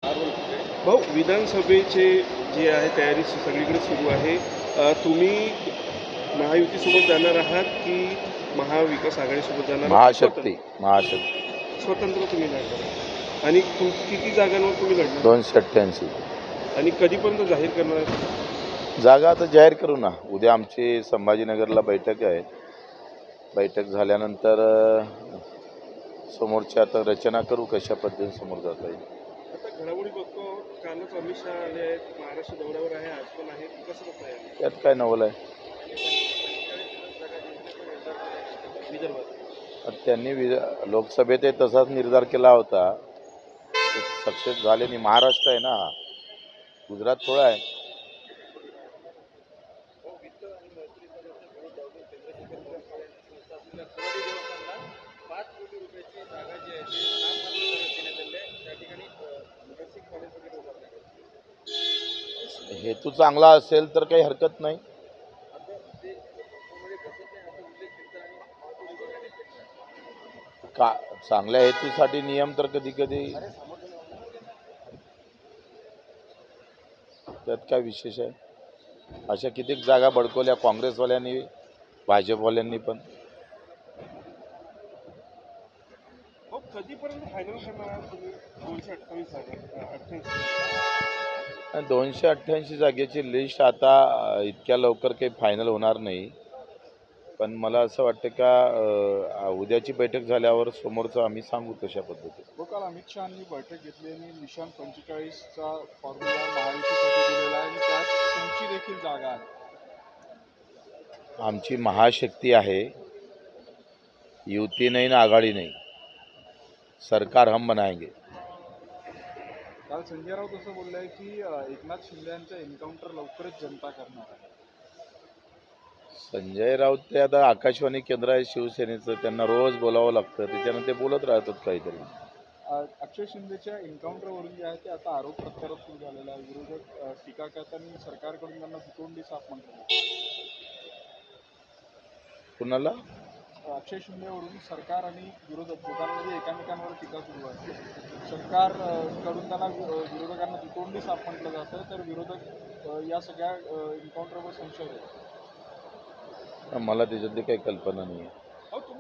भाऊ, विधानसभेचे जे आहे तयारी सगळीकडे सुरू आहे. तुम्ही महायुतीसोबत जाणार आहात की महाविकास आघाडीसोबत जाणार आहात? महाशक्ती स्वतंत्र तुम्ही लढणार आहात. आणि किती जागांवर तुम्ही लढणार 288 आणि कधीपर्यंत जाहीर करणार आहात? जागा आता जाहीर करू ना. उद्या आमची संभाजीनगरला बैठक आहे. बैठक झाल्यानंतर समोरची आता रचना करू कशा पद्धतीने समोर जाता येईल. आता घडामोडी बघतो, कालच अमित शहा आले आहेत, महाराष्ट्र दौऱ्यावर आहे, आज पण आहे. कसं बघताय त्यात काय नवल आहे? विदर्भात? त्यांनी लोकसभेत तसाच निर्धार केला होता. सक्सेस झाले नाही. महाराष्ट्र आहे ना, गुजरात थोडा आहे. हेतू चांगला असेल तर काही हरकत नाही. का चांगल्या हेतूसाठी नियम तर कधी कधी त्यात काय विशेष आहे. अशा कितीक जागा बडकवल्या काँग्रेसवाल्यांनी, भाजपवाल्यांनी पण. कधीपर्यंत फायनल करणार आहात तुम्ही 228 जागा? 288 जागेची लिस्ट आता इतक्या लवकर काही फायनल होणार नाही. पण मला असं वाटतं का उद्याची बैठक झाल्यावर समोरचं आम्ही सांगू तशा पद्धतीने. काल अमित शहानी बैठक घेतली आणि निशाण 45चा फॉर्म्युला महायुतीसाठी दिलेला आहे आणि त्यात तुमची देखील जागा आहे. आमची महाशक्ती आहे. युती नाही ना आघाडी नाही. सरकार हम बनाएंगे. काल संजय राऊत असं बोलले आहे की एकनाथ शिंदे यांचं एन्काउंटर लवकरच जनता करणार आहे. संजय राऊत ते आता आकाशवाणी केंद्र आहे शिवसेनेचं, त्यांना रोज बोलावं लागतं, त्याच्यानं ते बोलत राहतात काहीतरी. अक्षय शिंदेच्या एन्काउंटरवरून जे आहे ते आता आरोप प्रत्यारोप सुरू झालेला आहे. विरोधक टीका करताना सरकारकडून त्यांना दुतोंडी साफ म्हटलं. कुणाला? अक्षय शिंदेवरून सरकार आणि विरोधक दोघांमध्ये एकामेकांवर टीका सुरू आहे. सरकार कडून त्यांना विरोधकांना दुतोंडी साफ म्हटलं जातं, तर विरोधक या सगळ्या एन्काउंटरवर संशय आहे. मला त्याच्यातली काही कल्पना नाही आहे.